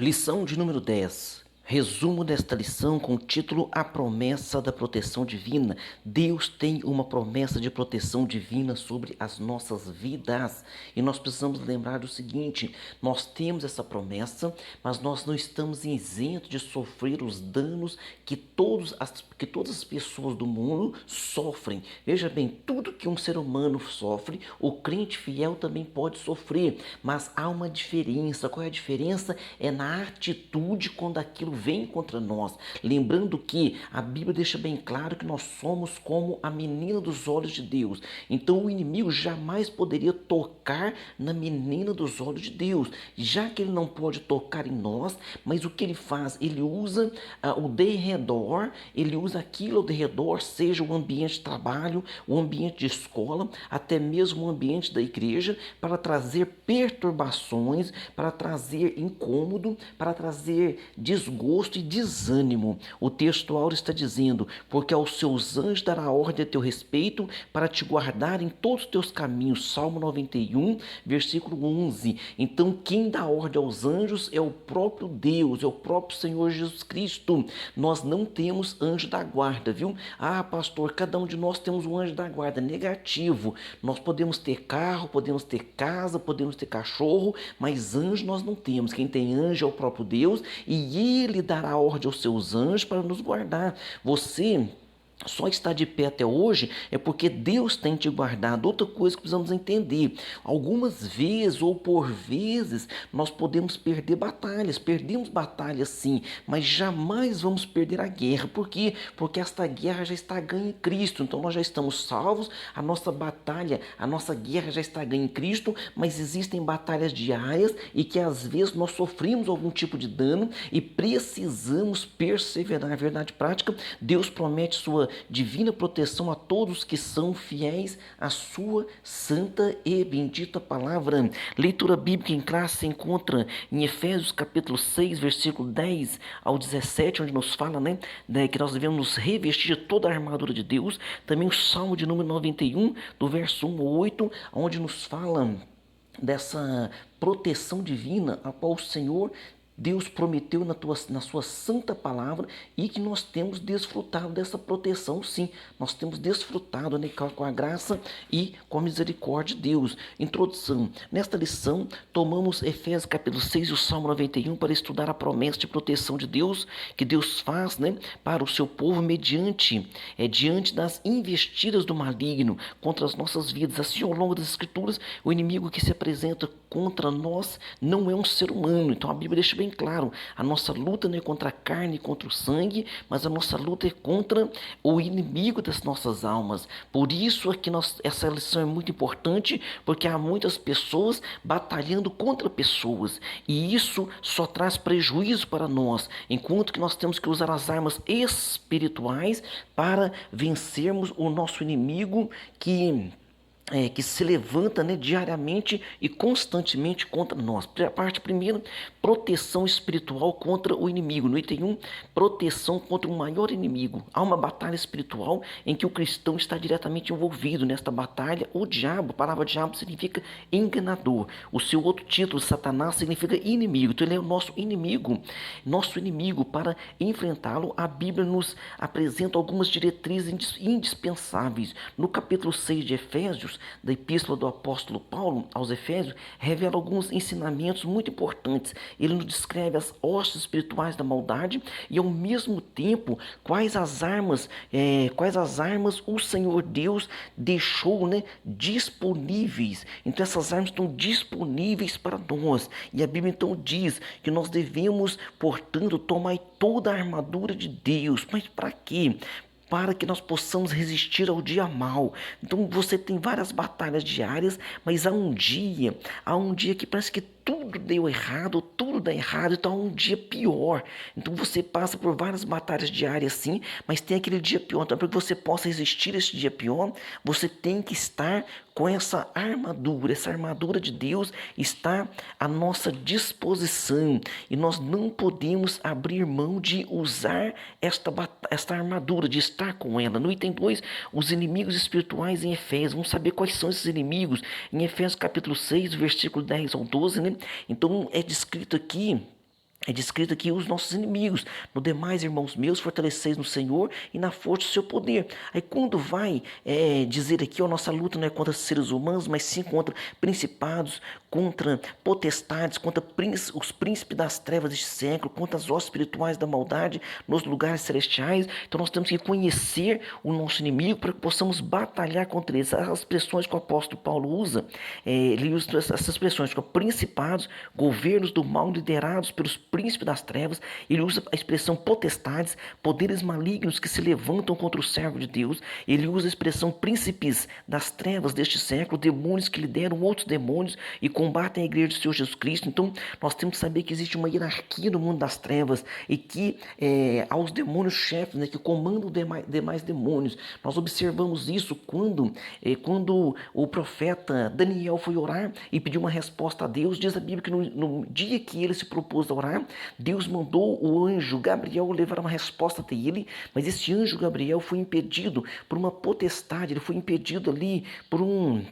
Lição de número 10. Resumo desta lição com o título A Promessa da Proteção Divina. Deus tem uma promessa de proteção divina sobre as nossas vidas. E nós precisamos lembrar do seguinte: nós temos essa promessa, mas nós não estamos isentos de sofrer os danos que todas as pessoas do mundo sofrem. Veja bem, tudo que um ser humano sofre, o crente fiel também pode sofrer. Mas há uma diferença. Qual é a diferença? É na atitude quando aquilo vem contra nós. Lembrando que a Bíblia deixa bem claro que nós somos como a menina dos olhos de Deus. Então o inimigo jamais poderia tocar na menina dos olhos de Deus, já que ele não pode tocar em nós. Mas o que ele faz? Ele usa o derredor, ele usa aquilo ao derredor, seja o ambiente de trabalho, o ambiente de escola, até mesmo o ambiente da igreja, para trazer perturbações, para trazer incômodo, para trazer desgosto e desânimo. O texto áureo está dizendo: porque aos seus anjos dará ordem a teu respeito para te guardar em todos os teus caminhos. Salmo 91, versículo 11. Então quem dá ordem aos anjos é o próprio Deus, é o próprio Senhor Jesus Cristo. Nós não temos anjo da guarda, viu? Ah, pastor, cada um de nós temos um anjo da guarda. Negativo. Nós podemos ter carro, podemos ter casa, podemos ter cachorro, mas anjo nós não temos. Quem tem anjo é o próprio Deus, e ele dará ordem aos seus anjos para nos guardar. Você só está de pé até hoje é porque Deus tem te guardado. Outra coisa que precisamos entender: algumas vezes ou por vezes nós podemos perder batalhas, perdemos batalhas sim, mas jamais vamos perder a guerra. Por quê? Porque esta guerra já está ganha em Cristo. Então nós já estamos salvos, a nossa batalha, a nossa guerra já está ganha em Cristo, mas existem batalhas diárias e que às vezes nós sofremos algum tipo de dano e precisamos perseverar. Na verdade prática, Deus promete sua divina proteção a todos que são fiéis à sua santa e bendita palavra. Leitura bíblica em classe se encontra em Efésios capítulo 6, versículo 10 ao 17, onde nos fala, que nós devemos nos revestir de toda a armadura de Deus. Também o Salmo de número 91, do verso 1 ao 8, onde nos fala dessa proteção divina a qual o Senhor Deus prometeu na sua santa palavra, e que nós temos desfrutado dessa proteção sim. Nós temos desfrutado com a graça e com a misericórdia de Deus. Introdução. Nesta lição, tomamos Efésios capítulo 6 e o Salmo 91 para estudar a promessa de proteção de Deus, que Deus faz para o seu povo diante das investidas do maligno contra as nossas vidas. Assim, ao longo das Escrituras, o inimigo que se apresenta contra nós não é um ser humano. Então a Bíblia deixa bem claro: a nossa luta não é contra a carne e contra o sangue, mas a nossa luta é contra o inimigo das nossas almas. Por isso é que essa lição é muito importante, porque há muitas pessoas batalhando contra pessoas, e isso só traz prejuízo para nós, enquanto que nós temos que usar as armas espirituais para vencermos o nosso inimigo que se levanta diariamente e constantemente contra nós. A parte primeira, proteção espiritual contra o inimigo. No item 1, proteção contra o maior inimigo. Há uma batalha espiritual em que o cristão está diretamente envolvido. Nesta batalha, o diabo, a palavra diabo significa enganador. O seu outro título, Satanás, significa inimigo. Então ele é o nosso inimigo. Nosso inimigo. Para enfrentá-lo, a Bíblia nos apresenta algumas diretrizes indispensáveis. No capítulo 6 de Efésios, da epístola do apóstolo Paulo aos Efésios, revela alguns ensinamentos muito importantes. Ele nos descreve as hostes espirituais da maldade e, ao mesmo tempo, quais as armas o Senhor Deus deixou disponíveis. Então essas armas estão disponíveis para nós, e a Bíblia então diz que nós devemos, portanto, tomar toda a armadura de Deus. Mas para quê? Para que nós possamos resistir ao dia mau. Então você tem várias batalhas diárias, mas há um dia que parece que tudo deu errado, tudo dá errado, então há um dia pior. Então você passa por várias batalhas diárias sim, mas tem aquele dia pior. Então para que você possa resistir a esse dia pior, você tem que estar com essa armadura de Deus está à nossa disposição, e nós não podemos abrir mão de usar esta armadura, de estar com ela. No item 2, os inimigos espirituais em Efésios. Vamos saber quais são esses inimigos em Efésios capítulo 6, versículo 10 ao 12, Então é descrito aqui É descrito aqui os nossos inimigos. No demais, irmãos meus, fortaleceis no Senhor e na força do seu poder. Aí quando vai dizer aqui, a nossa luta não é contra seres humanos, mas sim contra principados, contra potestades, contra os príncipes das trevas deste século, contra as hostes espirituais da maldade nos lugares celestiais. Então nós temos que conhecer o nosso inimigo para que possamos batalhar contra eles. As expressões que o apóstolo Paulo usa, ele usa essas expressões como principados, governos do mal liderados pelos príncipe das trevas. Ele usa a expressão potestades, poderes malignos que se levantam contra o servo de Deus. Ele usa a expressão príncipes das trevas deste século, demônios que lideram outros demônios e combatem a igreja do Senhor Jesus Cristo. Então nós temos que saber que existe uma hierarquia no mundo das trevas e que há os demônios chefes, né, que comandam demais demônios. Nós observamos isso quando o profeta Daniel foi orar e pediu uma resposta a Deus. Diz a Bíblia que no dia que ele se propôs a orar, Deus mandou o anjo Gabriel levar uma resposta até ele, mas esse anjo Gabriel foi impedido por uma potestade, ele foi impedido ali por um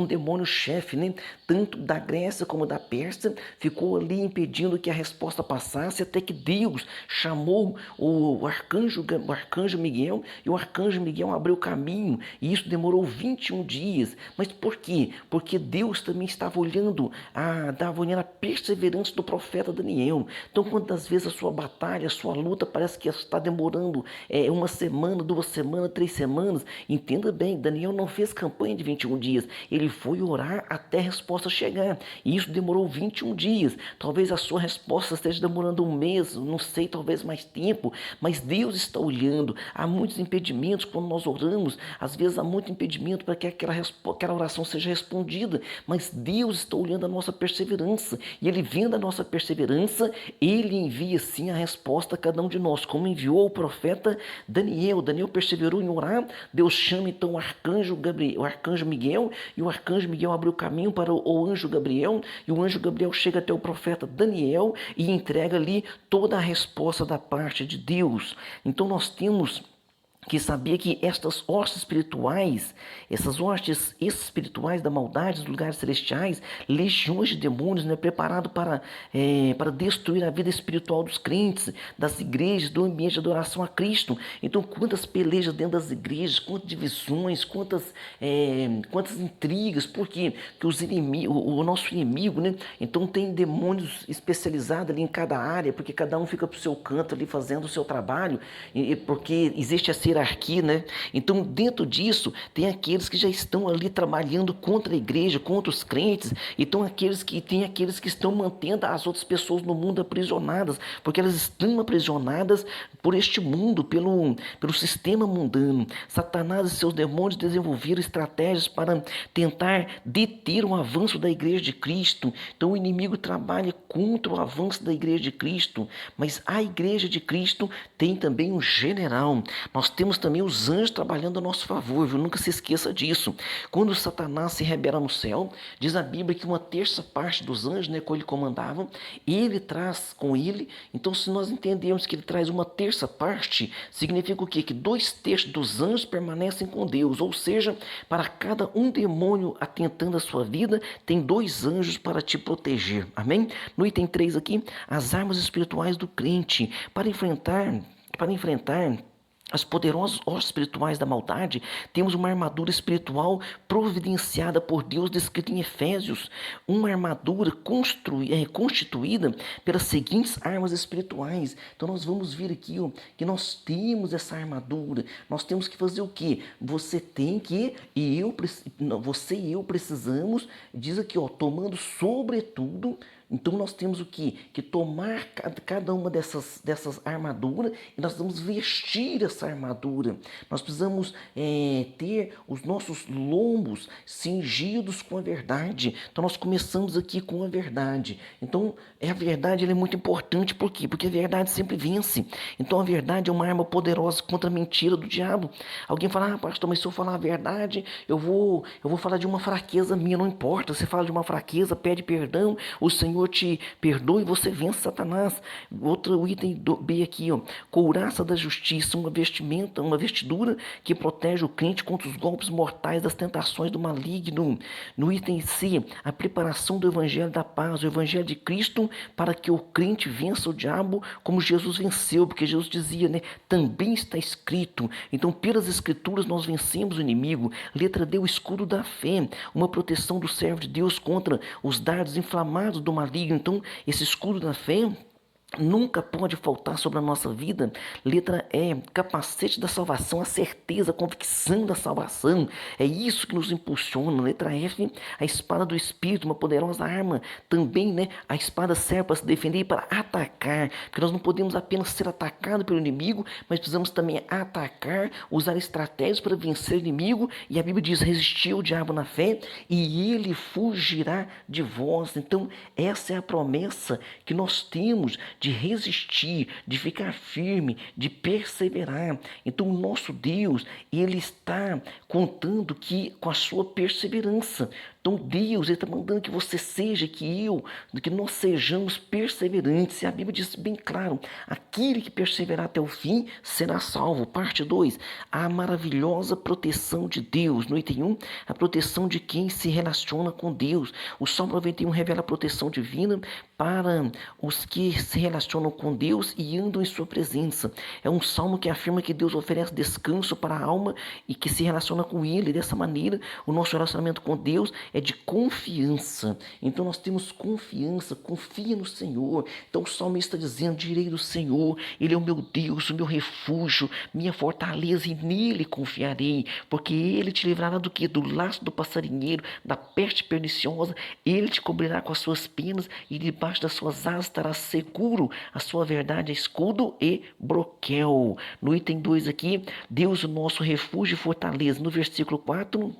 demônio chefe, né? Tanto da Grécia como da Pérsia, ficou ali impedindo que a resposta passasse, até que Deus chamou o arcanjo Miguel, e o arcanjo Miguel abriu caminho, e isso demorou 21 dias. Mas por quê? Porque Deus também estava olhando a perseverança do profeta Daniel. Então, quantas vezes a sua batalha, a sua luta parece que está demorando uma semana, 2 semanas, 3 semanas, entenda bem, Daniel não fez campanha de 21 dias, ele foi orar até a resposta chegar. E isso demorou 21 dias. Talvez a sua resposta esteja demorando um mês, não sei, talvez mais tempo. Mas Deus está olhando. Há muitos impedimentos quando nós oramos. Às vezes há muito impedimento para que aquela oração seja respondida. Mas Deus está olhando a nossa perseverança. E Ele vendo a nossa perseverança, Ele envia sim a resposta a cada um de nós. Como enviou o profeta Daniel. Daniel perseverou em orar. Deus chama então o arcanjo Miguel, e o arcanjo Miguel abriu o caminho para o anjo Gabriel, e o anjo Gabriel chega até o profeta Daniel e entrega ali toda a resposta da parte de Deus. Então nós temos que sabia que estas hostes espirituais, essas hostes espirituais da maldade dos lugares celestiais, legiões de demônios, né, preparado para destruir a vida espiritual dos crentes, das igrejas, do ambiente de adoração a Cristo. Então, quantas pelejas dentro das igrejas, quantas divisões, quantas intrigas, por quê? Porque o nosso inimigo, né, então tem demônios especializados ali em cada área, porque cada um fica para o seu canto ali fazendo o seu trabalho, porque existe essa hierarquia, né? Então, dentro disso, tem aqueles que já estão ali trabalhando contra a igreja, contra os crentes, e tem aqueles que estão mantendo as outras pessoas no mundo aprisionadas, porque elas estão aprisionadas por este mundo, pelo sistema mundano. Satanás e seus demônios desenvolveram estratégias para tentar deter o avanço da igreja de Cristo. Então, o inimigo trabalha contra o avanço da igreja de Cristo, mas a igreja de Cristo tem também um general. Nós temos também os anjos trabalhando a nosso favor, viu? Nunca se esqueça disso. Quando Satanás se rebela no céu, diz a Bíblia que 1/3 dos anjos, né, que ele comandava, ele traz com ele. Então, se nós entendermos que ele traz 1/3, significa o quê? Que 2/3 dos anjos permanecem com Deus, ou seja, para cada um demônio atentando a sua vida, tem 2 anjos para te proteger. Amém? No item 3 aqui, as armas espirituais do crente para enfrentar as poderosas hostes espirituais da maldade. Temos uma armadura espiritual providenciada por Deus, descrita em Efésios, uma armadura constituída pelas seguintes armas espirituais. Então nós vamos ver aqui que nós temos essa armadura. Nós temos que fazer o quê? Você e eu precisamos, diz aqui, tomando sobretudo. Então nós temos o quê? Que tomar cada uma dessas armaduras, e nós vamos vestir essa armadura. Nós precisamos ter os nossos lombos cingidos com a verdade. Então nós começamos aqui com a verdade. Então a verdade ela é muito importante. Por quê? Porque a verdade sempre vence. Então a verdade é uma arma poderosa contra a mentira do diabo. Alguém fala, pastor, mas se eu falar a verdade, eu vou falar de uma fraqueza minha. Não importa, você fala de uma fraqueza, pede perdão, o Senhor Senhor te perdoe e você vence Satanás. Outro item B aqui, ó, couraça da justiça, uma vestimenta, uma vestidura que protege o crente contra os golpes mortais das tentações do maligno. No item C, a preparação do evangelho da paz, o evangelho de Cristo, para que o crente vença o diabo como Jesus venceu, porque Jesus dizia, né, também está escrito. Então, pelas escrituras nós vencemos o inimigo. Letra D, o escudo da fé, uma proteção do servo de Deus contra os dardos inflamados do maligno. Então, esse escudo da fé nunca pode faltar sobre a nossa vida. Letra E, capacete da salvação, a certeza, a convicção da salvação. É isso que nos impulsiona. Letra F, a espada do Espírito, uma poderosa arma. Também, né, a espada serve para se defender e para atacar. Porque nós não podemos apenas ser atacados pelo inimigo, mas precisamos também atacar, usar estratégias para vencer o inimigo. E a Bíblia diz, resistir ao diabo na fé e ele fugirá de vós. Então, essa é a promessa que nós temos de resistir, de ficar firme, de perseverar. Então, o nosso Deus, ele está contando com a sua perseverança. Então, Deus está mandando que você seja, que nós sejamos perseverantes. E a Bíblia diz bem claro, aquele que perseverar até o fim será salvo. Parte 2, a maravilhosa proteção de Deus. No item 1, a proteção de quem se relaciona com Deus. O Salmo 91 revela a proteção divina para os que se relacionam com Deus e andam em sua presença. É um salmo que afirma que Deus oferece descanso para a alma e que se relaciona com Ele. Dessa maneira, o nosso relacionamento com Deus é de confiança. Então nós temos confiança, confia no Senhor. Então o salmista está dizendo, direi do Senhor, Ele é o meu Deus, o meu refúgio, minha fortaleza, e nele confiarei, porque Ele te livrará do quê? Do laço do passarinheiro, da peste perniciosa. Ele te cobrirá com as suas penas e debaixo das suas asas estará seguro. A sua verdade é escudo e broquel. No item 2 aqui, Deus o nosso refúgio e fortaleza. No versículo 4,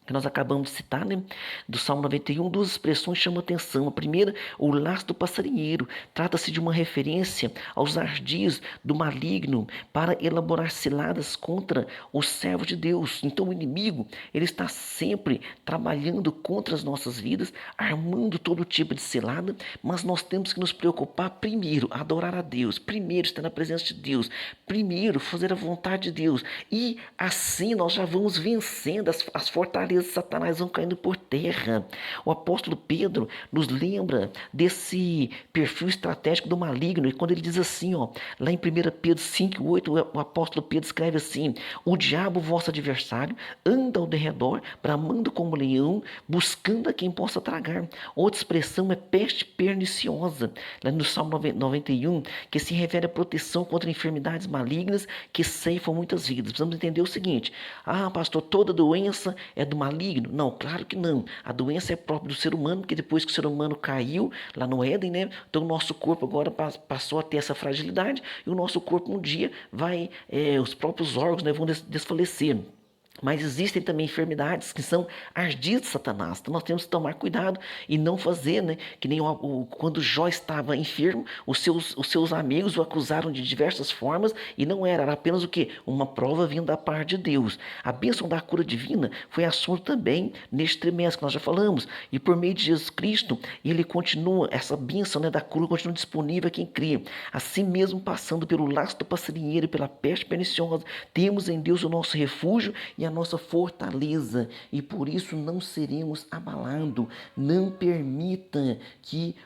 que nós acabamos de citar, né, do Salmo 91, duas expressões chamam a atenção. A primeira, o laço do passarinheiro. Trata-se de uma referência aos ardis do maligno para elaborar ciladas contra o servo de Deus. Então o inimigo, ele está sempre trabalhando contra as nossas vidas, armando todo tipo de cilada, mas nós temos que nos preocupar primeiro, adorar a Deus, primeiro estar na presença de Deus, primeiro fazer a vontade de Deus, e assim nós já vamos vencendo as fortalezas de Satanás, vão caindo por terra. O apóstolo Pedro nos lembra desse perfil estratégico do maligno, e quando ele diz assim, ó, lá em 1 Pedro 5,8, o apóstolo Pedro escreve assim, o diabo, vosso adversário, anda ao derredor, bramando como leão, buscando a quem possa tragar. Outra expressão é peste perniciosa, lá no Salmo 91, que se refere à proteção contra enfermidades malignas que ceifam muitas vidas. Precisamos entender o seguinte, pastor, toda doença é do maligno? Não, claro que não. A doença é própria do ser humano, porque depois que o ser humano caiu lá no Éden, né, então o nosso corpo agora passou a ter essa fragilidade, e o nosso corpo um dia vai, os próprios órgãos, né, vão desfalecer. Mas existem também enfermidades que são ardis de Satanás. Então nós temos que tomar cuidado e não fazer, né? Que nem quando Jó estava enfermo, os seus amigos o acusaram de diversas formas e não era apenas o quê? Uma prova vinda da parte de Deus. A bênção da cura divina foi assunto também neste trimestre que nós já falamos. E por meio de Jesus Cristo, ele continua, essa bênção, né, da cura continua disponível a quem crê. Assim mesmo, passando pelo laço do passarinheiro e pela peste perniciosa, temos em Deus o nosso refúgio e a nossa fortaleza, e por isso não seremos abalados. Não permita que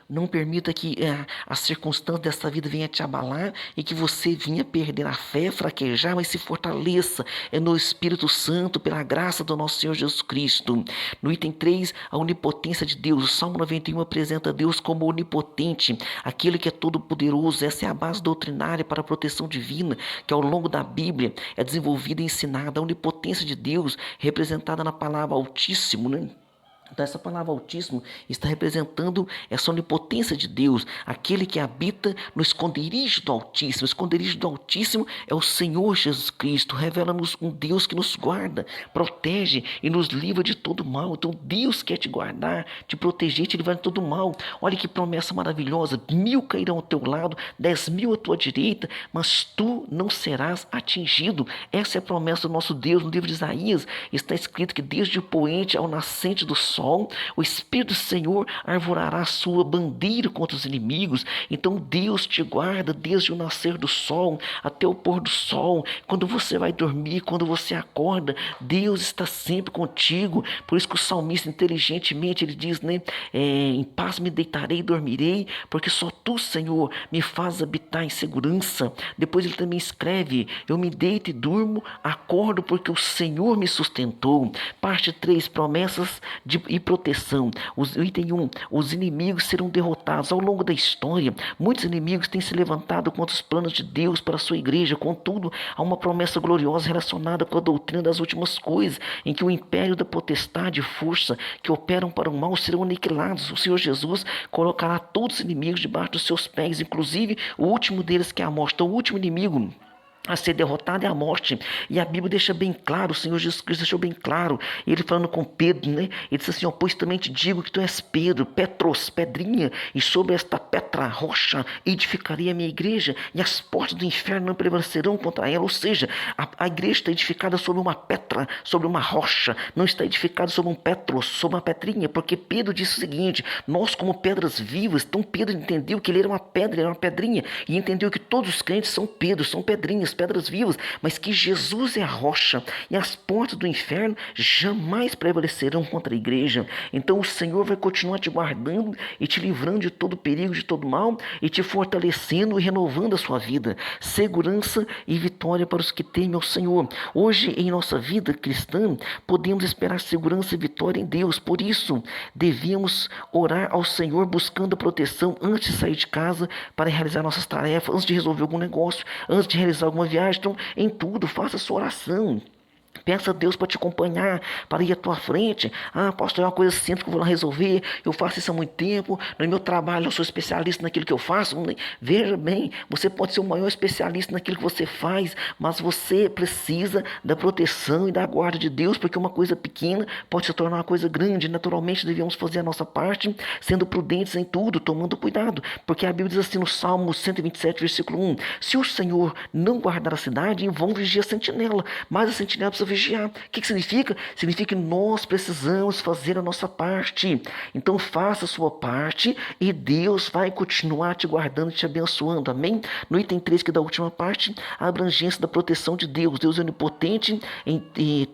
as circunstâncias dessa vida venham te abalar e que você venha perder a fé, fraquejar, mas se fortaleça no Espírito Santo, pela graça do nosso Senhor Jesus Cristo. No item 3, a onipotência de Deus. O Salmo 91 apresenta Deus como onipotente, aquele que é todo poderoso. Essa é a base doutrinária para a proteção divina, que ao longo da Bíblia é desenvolvida e ensinada. A onipotência de Deus, representada na palavra Altíssimo, né? Então essa palavra Altíssimo está representando essa onipotência de Deus, aquele que habita no esconderijo do Altíssimo. O esconderijo do Altíssimo é o Senhor Jesus Cristo. Revela-nos um Deus que nos guarda, protege e nos livra de todo mal. Então Deus quer te guardar, te proteger, te livrar de todo mal. Olha que promessa maravilhosa, 1000 cairão ao teu lado, 10.000 à tua direita, mas tu não serás atingido. Essa é a promessa do nosso Deus. No livro de Isaías está escrito que desde o poente ao nascente do sol, sol, o Espírito do Senhor arvorará a sua bandeira contra os inimigos. Então Deus te guarda desde o nascer do sol até o pôr do sol. Quando você vai dormir, quando você acorda, Deus está sempre contigo. Por isso que o salmista inteligentemente ele diz, né? Em paz me deitarei e dormirei, porque só tu, Senhor, me faz habitar em segurança. Depois ele também escreve, eu me deito e durmo, acordo porque o Senhor me sustentou. Parte 3, promessas e proteção. Item 1, os inimigos serão derrotados. Ao longo da história, muitos inimigos têm se levantado contra os planos de Deus para a sua igreja. Contudo, há uma promessa gloriosa relacionada com a doutrina das últimas coisas, em que o império da potestade e força que operam para o mal serão aniquilados. O Senhor Jesus colocará todos os inimigos debaixo dos seus pés, inclusive o último deles, que é a morte. Então, o último inimigo a ser derrotado é a morte. E a Bíblia deixa bem claro, o Senhor Jesus Cristo deixou bem claro, ele falando com Pedro, né? Ele disse assim, pois também te digo que tu és Pedro, Petros, pedrinha, e sobre esta pedra, rocha, edificarei a minha igreja, e as portas do inferno não prevalecerão contra ela. Ou seja, a igreja está edificada sobre uma pedra, sobre uma rocha, não está edificada sobre um Petros, sobre uma pedrinha, porque Pedro disse o seguinte, nós como pedras vivas. Então Pedro entendeu que ele era uma pedra, ele era uma pedrinha, e entendeu que todos os crentes são Pedro, são pedrinhas, pedras vivas, mas que Jesus é a rocha, e as portas do inferno jamais prevalecerão contra a igreja. Então o Senhor vai continuar te guardando e te livrando de todo perigo, de todo mal, e te fortalecendo e renovando a sua vida. Segurança e vitória para os que temem ao Senhor. Hoje em nossa vida cristã podemos esperar segurança e vitória em Deus. Por isso devemos orar ao Senhor buscando proteção antes de sair de casa para realizar nossas tarefas, antes de resolver algum negócio, antes de realizar alguma viagem. Então, em tudo, faça a sua oração. Peça a Deus para te acompanhar, para ir à tua frente. Pastor, é uma coisa simples que eu vou lá resolver. Eu faço isso há muito tempo. No meu trabalho, eu sou especialista naquilo que eu faço. Veja bem, você pode ser o maior especialista naquilo que você faz, mas você precisa da proteção e da guarda de Deus, porque uma coisa pequena pode se tornar uma coisa grande. Naturalmente, devemos fazer a nossa parte, sendo prudentes em tudo, tomando cuidado. Porque a Bíblia diz assim no Salmo 127, versículo 1: se o Senhor não guardar a cidade, em vão vigia a sentinela, mas a sentinela precisa vigiar. O que significa? Significa que nós precisamos fazer a nossa parte. Então faça a sua parte e Deus vai continuar te guardando e te abençoando. Amém? No item 3, que é da última parte, a abrangência da proteção de Deus. Deus é onipotente,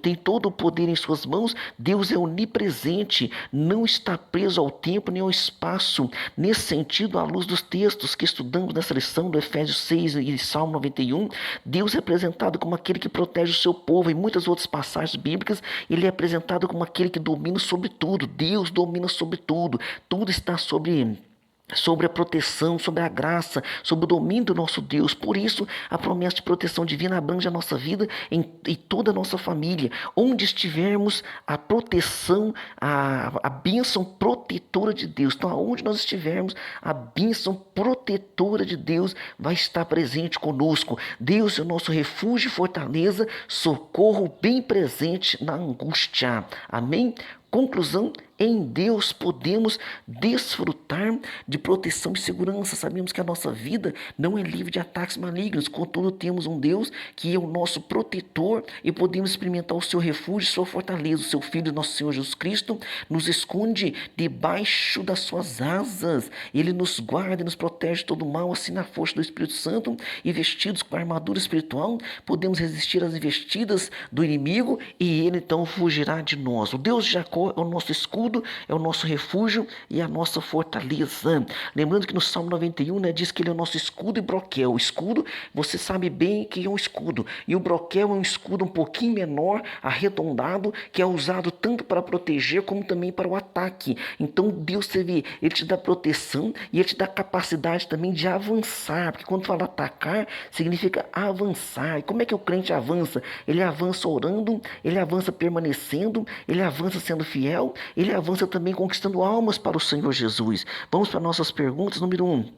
tem todo o poder em suas mãos. Deus é onipresente, não está preso ao tempo nem ao espaço. Nesse sentido, à luz dos textos que estudamos nessa lição do Efésios 6 e Salmo 91, Deus é apresentado como aquele que protege o seu povo. Em muitas outras passagens bíblicas, ele é apresentado como aquele que domina sobre tudo. Deus domina sobre tudo. Tudo está sobre a proteção, sobre a graça, sobre o domínio do nosso Deus. Por isso, a promessa de proteção divina abrange a nossa vida e toda a nossa família. Onde estivermos, a proteção, a bênção protetora de Deus. Então, aonde nós estivermos, a bênção protetora de Deus vai estar presente conosco. Deus é o nosso refúgio e fortaleza, socorro bem presente na angústia. Amém? Conclusão, em Deus podemos desfrutar de proteção e segurança. Sabemos que a nossa vida não é livre de ataques malignos. Contudo, temos um Deus que é o nosso protetor e podemos experimentar o seu refúgio, sua fortaleza. O seu Filho, nosso Senhor Jesus Cristo, nos esconde debaixo das suas asas. Ele nos guarda e nos protege de todo mal, assim na força do Espírito Santo, e vestidos com a armadura espiritual, podemos resistir às investidas do inimigo e ele então fugirá de nós. O Deus de Jacó é o nosso escudo, é o nosso refúgio e a nossa fortaleza. Lembrando que no Salmo 91, diz que ele é o nosso escudo e broquel. O escudo, você sabe bem que é um escudo. E o broquel é um escudo um pouquinho menor, arredondado, que é usado tanto para proteger como também para o ataque. Então Deus, ele te dá proteção e ele te dá capacidade também de avançar. Porque quando fala atacar, significa avançar. E como é que o crente avança? Ele avança orando, ele avança permanecendo, ele avança sendo fiel, ele avança também conquistando almas para o Senhor Jesus. Vamos para nossas perguntas. Número 1.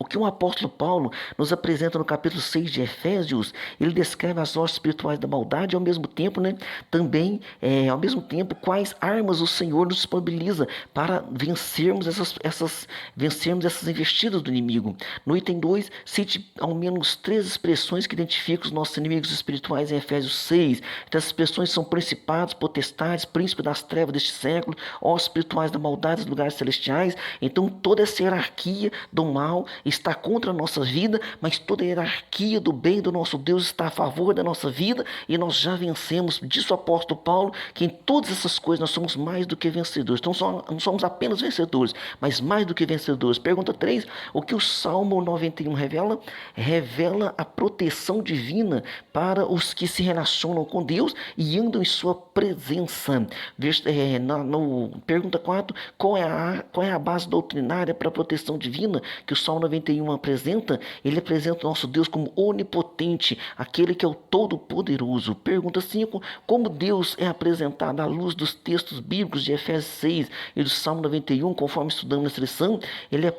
O que o apóstolo Paulo nos apresenta no capítulo 6 de Efésios, ele descreve as hostes espirituais da maldade e ao mesmo tempo, também, ao mesmo tempo, quais armas o Senhor nos disponibiliza para vencermos essas investidas do inimigo. No item 2, cite ao menos 3 expressões que identificam os nossos inimigos espirituais em Efésios 6. Então, essas expressões são principados, potestades, príncipe das trevas deste século, hostes espirituais da maldade dos lugares celestiais. Então, toda essa hierarquia do mal está contra a nossa vida, mas toda a hierarquia do bem do nosso Deus está a favor da nossa vida e nós já vencemos. Diz o apóstolo Paulo que em todas essas coisas nós somos mais do que vencedores. Então, não somos apenas vencedores, mas mais do que vencedores. Pergunta 3, o que o Salmo 91 revela? Revela a proteção divina para os que se relacionam com Deus e andam em sua presença. Pergunta 4, qual é a base doutrinária para a proteção divina que o Salmo 91 apresenta? Ele apresenta o nosso Deus como onipotente, aquele que é o todo-poderoso. Pergunta 5, como Deus é apresentado à luz dos textos bíblicos de Efésios 6 e do Salmo 91, conforme estudamos nessa lição? Ele é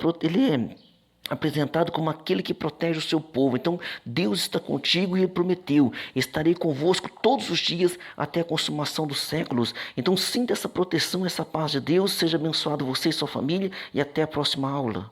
apresentado como aquele que protege o seu povo. Então, Deus está contigo e Ele prometeu: estarei convosco todos os dias até a consumação dos séculos. Então, sinta essa proteção, essa paz de Deus. Seja abençoado você e sua família e até a próxima aula.